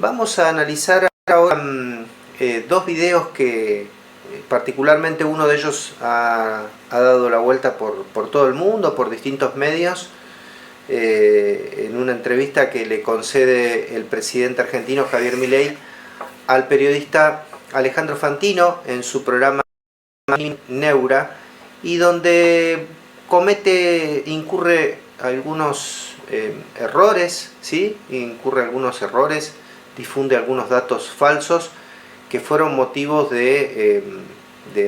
Vamos a analizar ahora dos videos que particularmente uno de ellos ha dado la vuelta por todo el mundo, por distintos medios, en una entrevista que le concede el presidente argentino Javier Milei al periodista Alejandro Fantino en su programa Neura, y donde incurre algunos errores, ¿sí? Difunde algunos datos falsos que fueron motivos de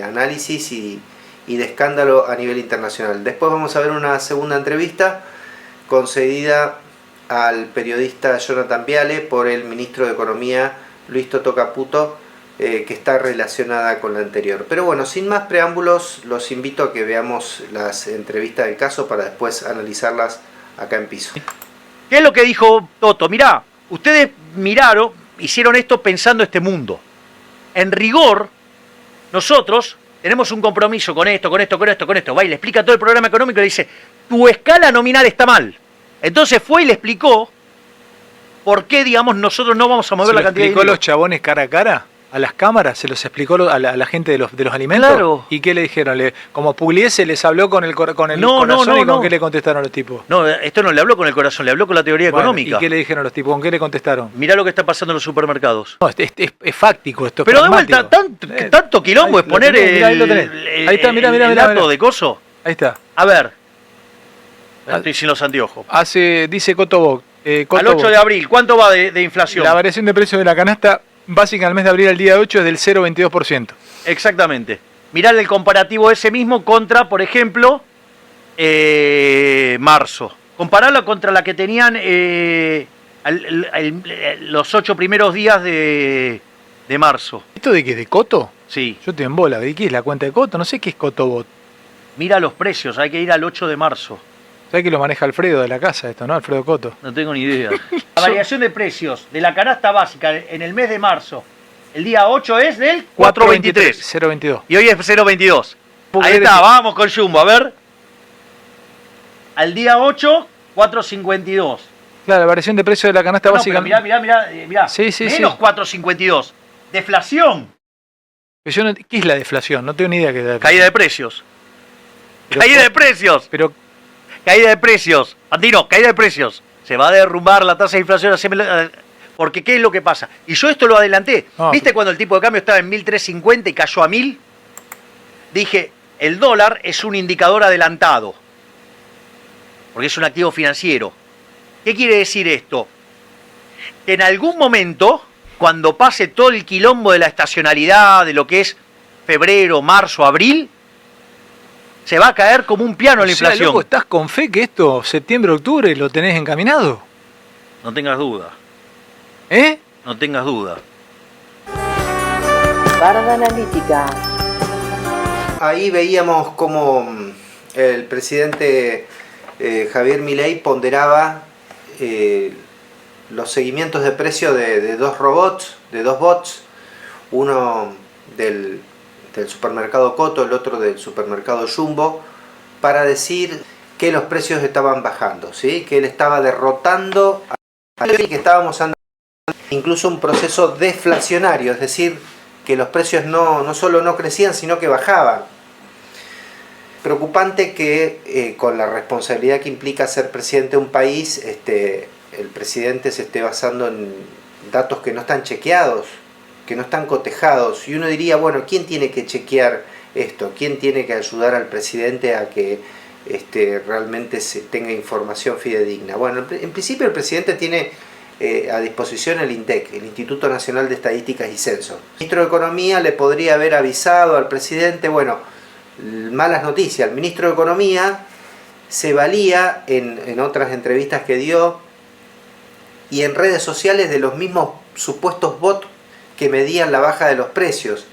análisis y de escándalo a nivel internacional. Después vamos a ver una segunda entrevista concedida al periodista Jonathan Viale por el ministro de Economía Luis Toto Caputo, que está relacionada con la anterior. Pero bueno, sin más preámbulos, los invito a que veamos las entrevistas del caso para después analizarlas acá en piso. ¿Qué es lo que dijo Toto? Mirá, ustedes hicieron esto pensando este mundo. En rigor, nosotros tenemos un compromiso con esto. Va y le explica todo el programa económico y le dice, tu escala nominal está mal. Entonces fue y le explicó por qué, digamos, nosotros no vamos a mover la cantidad de dinero. ¿Se lo explicó los chabones cara a cara? ¿A las cámaras? ¿Se los explicó a la gente de los alimentos? Claro. ¿Y qué le dijeron? Como Pugliese les habló con el corazón y ¿con qué le contestaron los tipos? No, esto no le habló con el corazón, le habló con la teoría económica. ¿Y qué le dijeron los tipos? ¿Con qué le contestaron? Mirá lo que está pasando en los supermercados. No, es fáctico esto. Pero de vuelta, tanto quilombo es poner ahí está, mirá, el dato de coso. Ahí está. A ver. Estoy sin los anteojos. Dice Cotobot. Al 8 de abril, ¿cuánto va de inflación? La variación de precios de la canasta básica al mes de abril al día 8 es del 0,22%. Exactamente. Mirá el comparativo ese mismo contra, por ejemplo, marzo. Compararlo contra la que tenían los 8 primeros días de marzo. ¿Esto de qué? ¿De Coto? Sí. Yo estoy en bola. ¿De qué es la cuenta de Coto? No sé qué es Cotobot. Mira los precios, hay que ir al 8 de marzo. ¿Sabes que lo maneja Alfredo de la casa esto, no? Alfredo Coto. No tengo ni idea. La variación de precios de la canasta básica en el mes de marzo, el día 8 es del 4.23. 0.22. Y hoy es 0.22. Ahí está, vamos con Jumbo, a ver. Al día 8, 4.52. Claro, la variación de precios de la canasta básica. Mirá. Sí, menos 4.52. Deflación. ¿Qué es la deflación? No tengo ni idea qué es la deflación. Caída de precios. Caída de precios. Caída de precios. Andino, caída de precios. Se va a derrumbar la tasa de inflación. Porque ¿qué es lo que pasa? Y yo esto lo adelanté. ¿Viste cuando el tipo de cambio estaba en 1.350 y cayó a 1.000? Dije, el dólar es un indicador adelantado. Porque es un activo financiero. ¿Qué quiere decir esto? Que en algún momento, cuando pase todo el quilombo de la estacionalidad, de lo que es febrero, marzo, abril, se va a caer como un piano la inflación. Loco, ¿estás con fe que esto, septiembre, octubre, lo tenés encaminado? No tengas duda. No tengas duda. Barda Analítica. Ahí veíamos cómo el presidente Javier Milei ponderaba los seguimientos de precio de dos bots, uno del supermercado Coto, el otro del supermercado Jumbo, para decir que los precios estaban bajando, ¿sí? Que él estaba derrotando que estábamos andando incluso un proceso deflacionario, es decir, que los precios no solo no crecían, sino que bajaban. Preocupante que con la responsabilidad que implica ser presidente de un país, el presidente se esté basando en datos que no están chequeados, que no están cotejados, y uno diría, bueno, ¿quién tiene que chequear esto? ¿Quién tiene que ayudar al presidente a que realmente se tenga información fidedigna? Bueno, en principio el presidente tiene a disposición el INDEC, el Instituto Nacional de Estadísticas y Censos. El ministro de Economía le podría haber avisado al presidente, bueno, malas noticias, el ministro de Economía se valía en otras entrevistas que dio y en redes sociales de los mismos supuestos bots que medían la baja de los precios,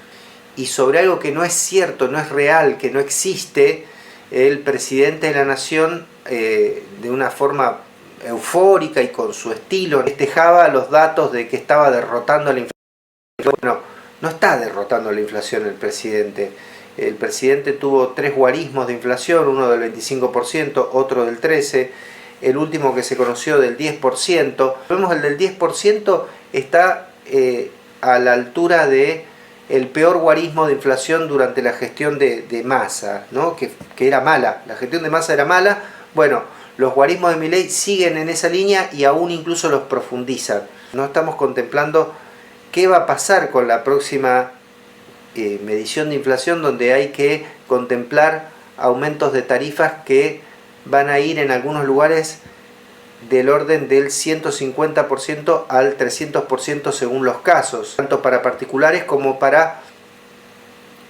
y sobre algo que no es cierto, no es real, que no existe, el presidente de la nación de una forma eufórica y con su estilo festejaba los datos de que estaba derrotando la inflación. Bueno, no está derrotando la inflación el presidente. El presidente tuvo 3 guarismos de inflación, uno del 25%, otro del 13%. el último que se conoció del 10%. Vemos el del 10% está a la altura de el peor guarismo de inflación durante la gestión de Massa, ¿no? que era mala, la gestión de Massa era mala. Bueno, los guarismos de Milei siguen en esa línea y aún incluso los profundizan. No estamos contemplando qué va a pasar con la próxima medición de inflación, donde hay que contemplar aumentos de tarifas que van a ir en algunos lugares del orden del 150% al 300% según los casos, tanto para particulares como para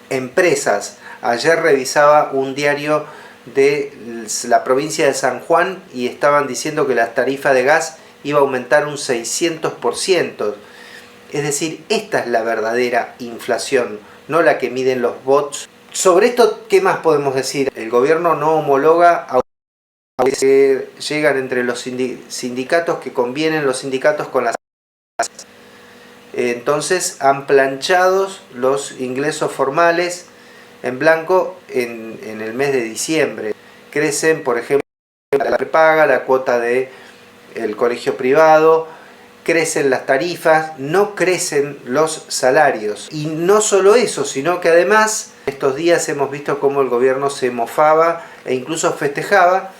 empresas. Ayer revisaba un diario de la provincia de San Juan y estaban diciendo que la tarifa de gas iba a aumentar un 600%. Es decir, esta es la verdadera inflación, no la que miden los bots. Sobre esto, ¿qué más podemos decir? El gobierno no homologa a que llegan entre los sindicatos, que convienen los sindicatos con las... Entonces han planchado los ingresos formales en blanco en el mes de diciembre. Crecen, por ejemplo, la prepaga, la cuota del colegio privado, crecen las tarifas, no crecen los salarios. Y no solo eso, sino que además estos días hemos visto cómo el gobierno se mofaba e incluso festejaba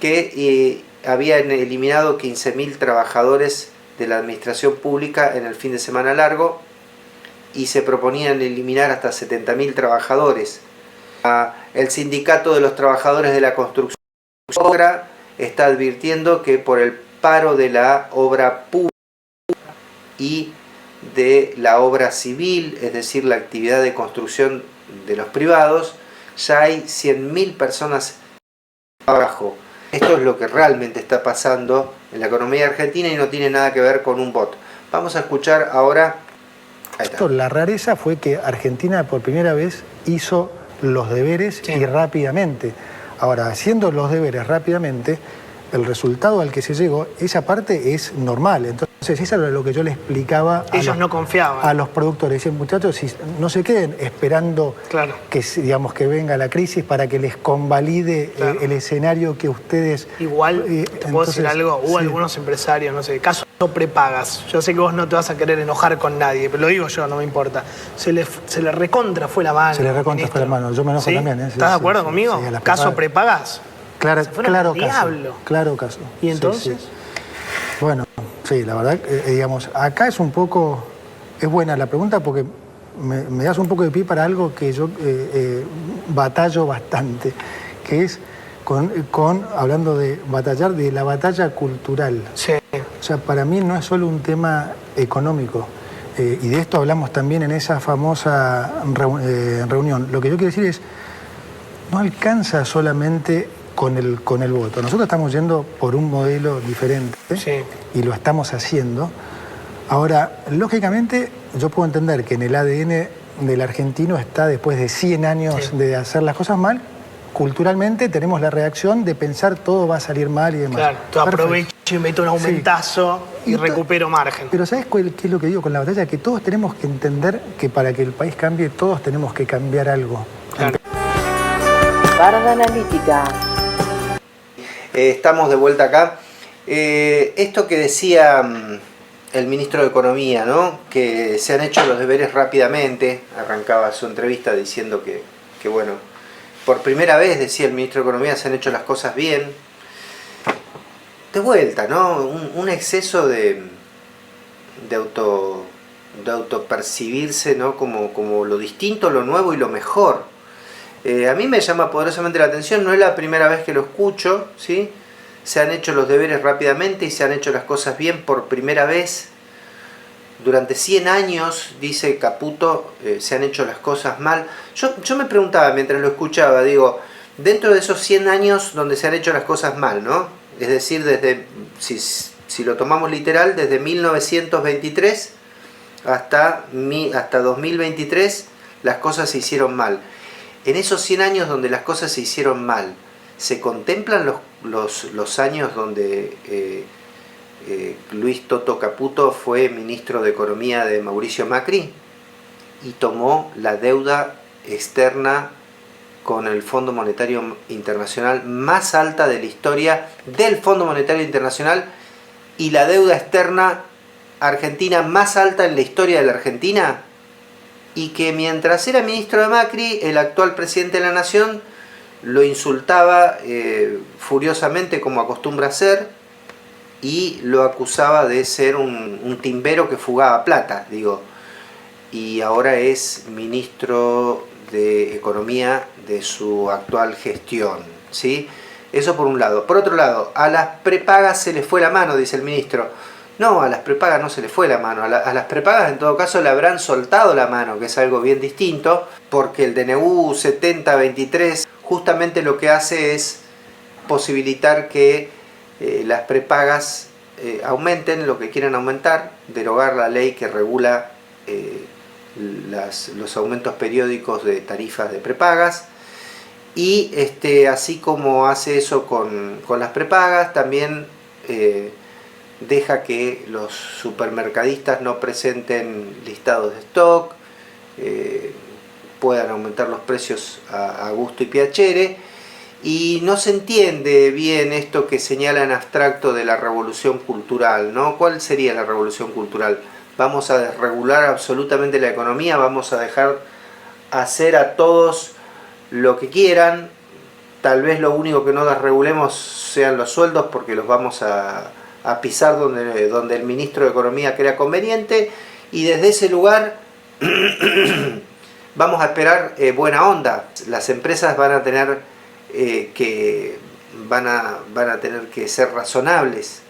que habían eliminado 15.000 trabajadores de la administración pública en el fin de semana largo y se proponían eliminar hasta 70.000 trabajadores. El sindicato de los trabajadores de la construcción está advirtiendo que por el paro de la obra pública y de la obra civil, es decir, la actividad de construcción de los privados, ya hay 100.000 personas abajo. Esto es lo que realmente está pasando en la economía argentina y no tiene nada que ver con un bot. Vamos a escuchar ahora... Ahí está. La rareza fue que Argentina por primera vez hizo los deberes y rápidamente. Ahora, haciendo los deberes rápidamente, el resultado al que se llegó, esa parte es normal. Entonces, eso era lo que yo le explicaba Ellos no confiaban a los productores. Decían, muchachos, si no se queden esperando que, digamos, que venga la crisis para que les convalide el escenario que ustedes... Igual, te puedo decir algo, hubo algunos empresarios, no sé, caso no prepagas. Yo sé que vos no te vas a querer enojar con nadie, pero lo digo yo, no me importa. Se le recontra fue la mano. Se le recontra fue la mano, yo me enojo también. ¿Estás de acuerdo conmigo? Caso prepagas. Claro caso. ¿Y entonces? Sí. Bueno, sí, la verdad, digamos, acá es un poco... Es buena la pregunta porque me das un poco de pie para algo que yo batallo bastante, que es hablando de batallar, de la batalla cultural. Sí. O sea, para mí no es solo un tema económico, y de esto hablamos también en esa famosa reunión. Lo que yo quiero decir es, no alcanza solamente con el voto. Nosotros estamos yendo por un modelo diferente y lo estamos haciendo. Ahora, lógicamente, yo puedo entender que en el ADN del argentino está, después de 100 años de hacer las cosas mal, culturalmente tenemos la reacción de pensar todo va a salir mal y demás. Claro, tú aprovecho y meto un aumentazo y recupero margen. Pero ¿sabes qué es lo que digo con la batalla? Que todos tenemos que entender que para que el país cambie, todos tenemos que cambiar algo. Claro. Barda Analítica. Estamos de vuelta acá. Esto que decía el ministro de Economía, ¿no? Que se han hecho los deberes rápidamente. Arrancaba su entrevista diciendo que bueno, por primera vez, decía el ministro de Economía, se han hecho las cosas bien. De vuelta, ¿no? Un exceso de autopercibirse, ¿no? Como lo distinto, lo nuevo y lo mejor. A mí me llama poderosamente la atención, no es la primera vez que lo escucho, ¿sí? Se han hecho los deberes rápidamente y se han hecho las cosas bien por primera vez. Durante 100 años, dice Caputo, se han hecho las cosas mal. Yo me preguntaba mientras lo escuchaba, digo, dentro de esos 100 años donde se han hecho las cosas mal, ¿no? Es decir, desde, si lo tomamos literal, desde 1923 hasta 2023, las cosas se hicieron mal. En esos 100 años donde las cosas se hicieron mal, ¿se contemplan los años donde Luis Toto Caputo fue ministro de Economía de Mauricio Macri y tomó la deuda externa con el Fondo Monetario Internacional más alta de la historia del Fondo Monetario Internacional y la deuda externa argentina más alta en la historia de la Argentina, y que mientras era ministro de Macri, el actual presidente de la Nación lo insultaba furiosamente, como acostumbra hacer, y lo acusaba de ser un timbero que fugaba plata, y ahora es ministro de Economía de su actual gestión, ¿sí? Eso por un lado. Por otro lado, a las prepagas se les fue la mano, dice el ministro. No, a las prepagas no se les fue la mano. A las prepagas en todo caso le habrán soltado la mano, que es algo bien distinto, porque el DNU 7023 justamente lo que hace es posibilitar que las prepagas aumenten lo que quieran aumentar, derogar la ley que regula los aumentos periódicos de tarifas de prepagas, y así como hace eso con las prepagas, también deja que los supermercadistas no presenten listados de stock, puedan aumentar los precios a gusto y piacere, y no se entiende bien esto que señala en abstracto de la revolución cultural, ¿no? ¿Cuál sería la revolución cultural? Vamos a desregular absolutamente la economía, vamos a dejar hacer a todos lo que quieran, tal vez lo único que no desregulemos sean los sueldos, porque los vamos a pisar donde el ministro de Economía crea conveniente, y desde ese lugar vamos a esperar buena onda. Las empresas van a tener que ser razonables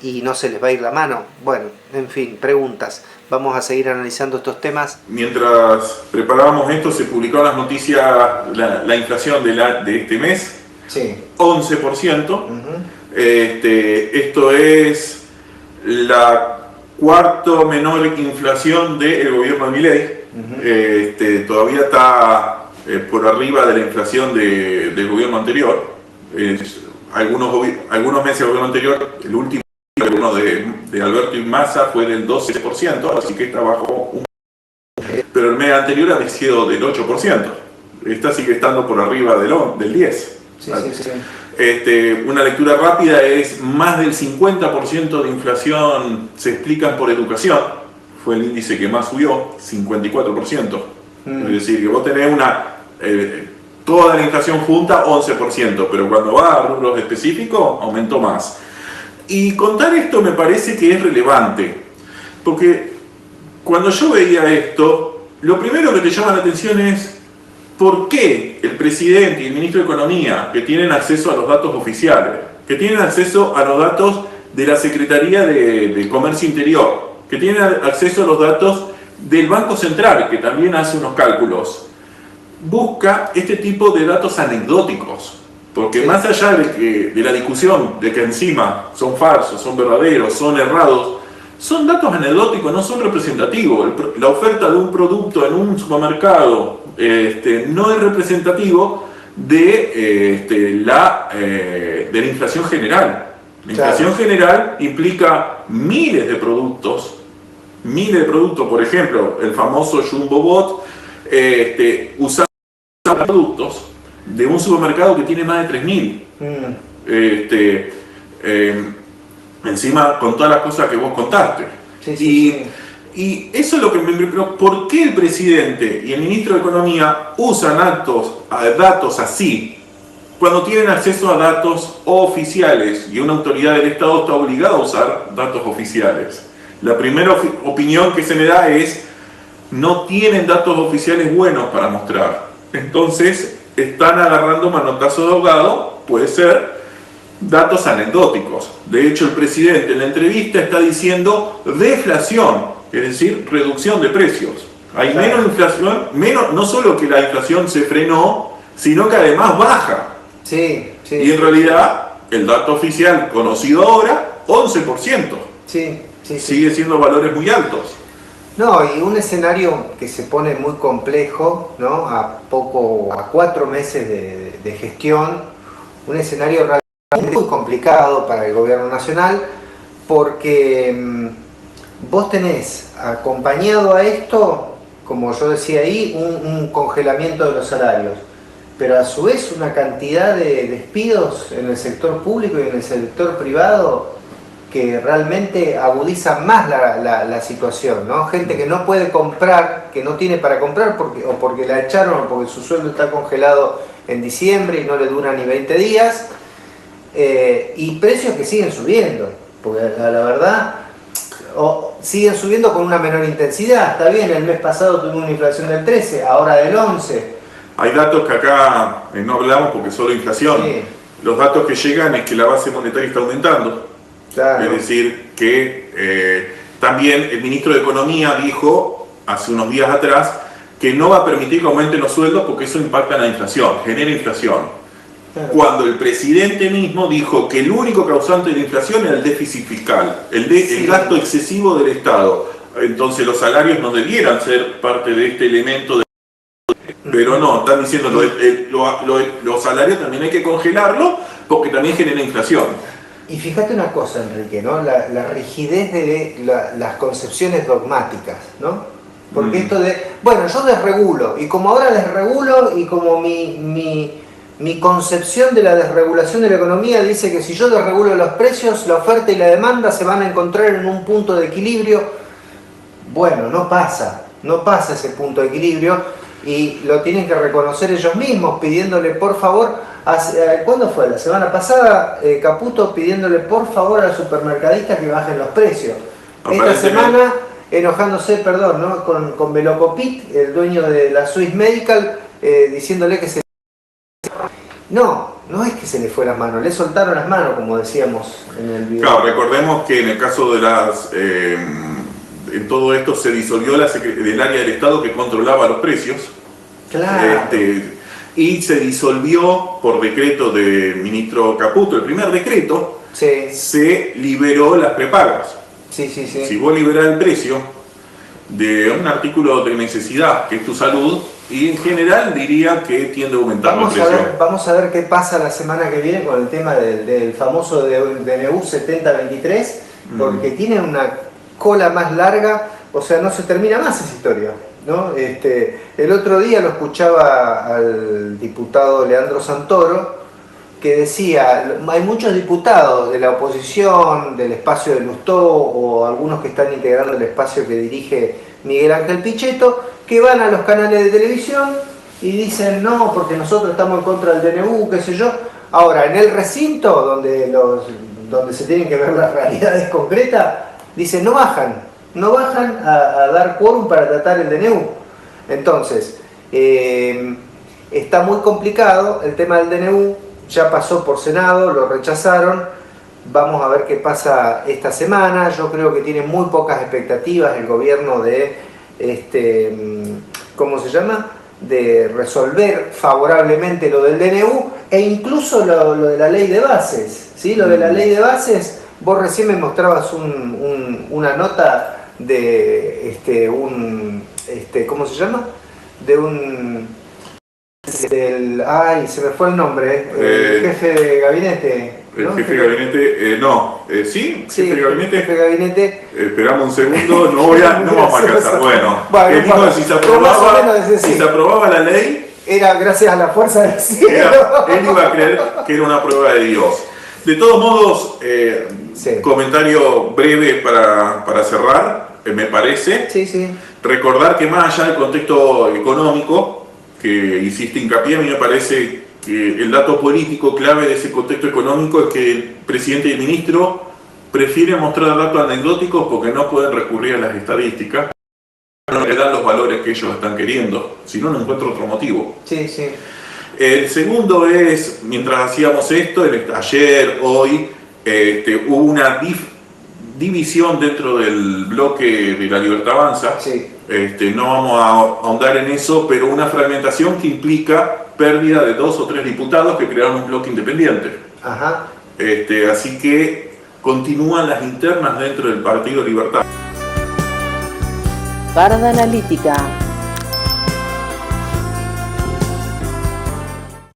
y no se les va a ir la mano. Bueno, en fin, preguntas. Vamos a seguir analizando estos temas. Mientras preparábamos esto, se publicaron las noticias, la inflación de este mes, Sí. 11%. Esto es la cuarta menor inflación del gobierno de Milei. Todavía está por arriba de la inflación del gobierno anterior. Algunos meses del gobierno anterior, el último gobierno de Alberto y Massa fue del 12%, así que está bajo pero el mes anterior había sido del 8%. Esta sigue estando por arriba del 10%. Sí. Una lectura rápida es más del 50% de inflación se explican por educación. Fue el índice que más subió, 54%. Es decir, que vos tenés toda la inflación junta, 11%, pero cuando va a rubros específicos, aumentó más. Y contar esto me parece que es relevante, porque cuando yo veía esto, lo primero que te llama la atención es por qué el presidente y el ministro de Economía, que tienen acceso a los datos oficiales, que tienen acceso a los datos de la Secretaría de Comercio Interior, que tienen acceso a los datos del Banco Central, que también hace unos cálculos, busca este tipo de datos anecdóticos. Porque más allá de la discusión de que encima son falsos, son verdaderos, son errados, son datos anecdóticos, no son representativos. La oferta de un producto en un supermercado no es representativo de la inflación general. La inflación general implica miles de productos, por ejemplo, el famoso Jumbo Bot, usando productos de un supermercado que tiene más de 3.000. Encima con todas las cosas que vos contaste. Y eso es lo que me preocupa. ¿Por qué el presidente y el ministro de Economía usan datos así cuando tienen acceso a datos oficiales y una autoridad del Estado está obligada a usar datos oficiales? La primera opinión que se me da es: no tienen datos oficiales buenos para mostrar. Entonces están agarrando manotazo de ahogado, puede ser datos anecdóticos. De hecho, el presidente en la entrevista está diciendo deflación, es decir, reducción de precios. Hay menos inflación, no solo que la inflación se frenó, sino que además baja. Y en realidad, el dato oficial conocido ahora, 11%. Sigue siendo valores muy altos. No, y un escenario que se pone muy complejo, ¿no? A 4 meses de gestión, un escenario realmente muy complicado para el gobierno nacional, porque vos tenés acompañado a esto, como yo decía ahí, un congelamiento de los salarios. pero a su vez una cantidad de despidos en el sector público y en el sector privado que realmente agudizan más la situación, ¿no? Gente que no puede comprar, que no tiene para comprar o porque la echaron o porque su sueldo está congelado en diciembre y no le dura ni 20 días, y precios que siguen subiendo, porque la verdad siguen subiendo con una menor intensidad. Está bien, el mes pasado tuvimos una inflación del 13, ahora del 11. Hay datos que acá no hablamos porque es solo inflación. Sí. Los datos que llegan es que la base monetaria está aumentando. Claro. Es decir, que también el ministro de Economía dijo hace unos días atrás que no va a permitir que aumenten los sueldos porque eso impacta en la inflación, genera inflación. Claro. Cuando el presidente mismo dijo que el único causante de la inflación era el déficit fiscal, el gasto excesivo del Estado. Entonces los salarios no debieran ser parte de este elemento de... Pero no, están diciendo los salarios también hay que congelarlo porque también genera inflación. Y fíjate una cosa, Enrique, ¿no? La rigidez de las concepciones dogmáticas, ¿no? Porque esto de, bueno, yo desregulo, y como ahora desregulo, y como mi concepción de la desregulación de la economía dice que si yo desregulo los precios, la oferta y la demanda se van a encontrar en un punto de equilibrio. Bueno, no pasa ese punto de equilibrio, y lo tienen que reconocer ellos mismos, pidiéndole por favor, ¿cuándo fue? La semana pasada, Caputo pidiéndole por favor al supermercadista que bajen los precios. Esta semana enojándose, perdón, ¿no? con Velocopit, el dueño de la Swiss Medical, diciéndole que no es que se le fue la mano, le soltaron las manos, como decíamos en el video. Claro, recordemos que en el caso de en todo esto se disolvió el área del Estado que controlaba los precios. Claro. Y se disolvió por decreto del ministro Caputo, el primer decreto, Sí. se liberó las prepagas. Sí. Si vos liberás el precio de un artículo de necesidad, que es tu salud, y en general diría que tiende a aumentar el precio. Vamos a ver qué pasa la semana que viene con el tema del famoso DNU 7023, porque tiene una cola más larga, o sea, no se termina más esa historia, ¿no? El otro día lo escuchaba al diputado Leandro Santoro, que decía, hay muchos diputados de la oposición, del espacio de Lustó, o algunos que están integrando el espacio que dirige Miguel Ángel Pichetto, que van a los canales de televisión y dicen, no, porque nosotros estamos en contra del DNU, qué sé yo. Ahora, en el recinto, donde se tienen que ver las realidades concretas, dicen, no bajan a dar quórum para tratar el DNU. Entonces, está muy complicado el tema del DNU. Ya pasó por Senado, lo rechazaron. Vamos a ver qué pasa esta semana. Yo creo que tiene muy pocas expectativas el gobierno de, ¿cómo se llama?, de resolver favorablemente lo del DNU e incluso lo de la ley de bases, ¿sí? Lo de la ley de bases, vos recién me mostrabas una nota de ¿cómo se llama? Ay, se me fue el nombre, el jefe de gabinete. El jefe de gabinete, ¿sí? Sí, ¿Jefe de gabinete? jefe de gabinete. Esperamos un segundo, no vamos a casar. Bueno, si se aprobaba la ley, era gracias a la fuerza del cielo. Él iba a creer que era una prueba de Dios. De todos modos, comentario breve para cerrar, me parece. Sí. Recordar que más allá del contexto económico, que hiciste hincapié, a mí me parece que el dato político clave de ese contexto económico es que el presidente y el ministro prefieren mostrar datos anecdóticos porque no pueden recurrir a las estadísticas, no le dan los valores que ellos están queriendo, si no encuentro otro motivo. Sí. El segundo es, mientras hacíamos esto, ayer, hoy, hubo una división dentro del bloque de La Libertad Avanza. Sí. No vamos a ahondar en eso, pero una fragmentación que implica pérdida de 2 o 3 diputados que crearon un bloque independiente. Ajá. Así que continúan las internas dentro del Partido Libertad. Parada Analítica.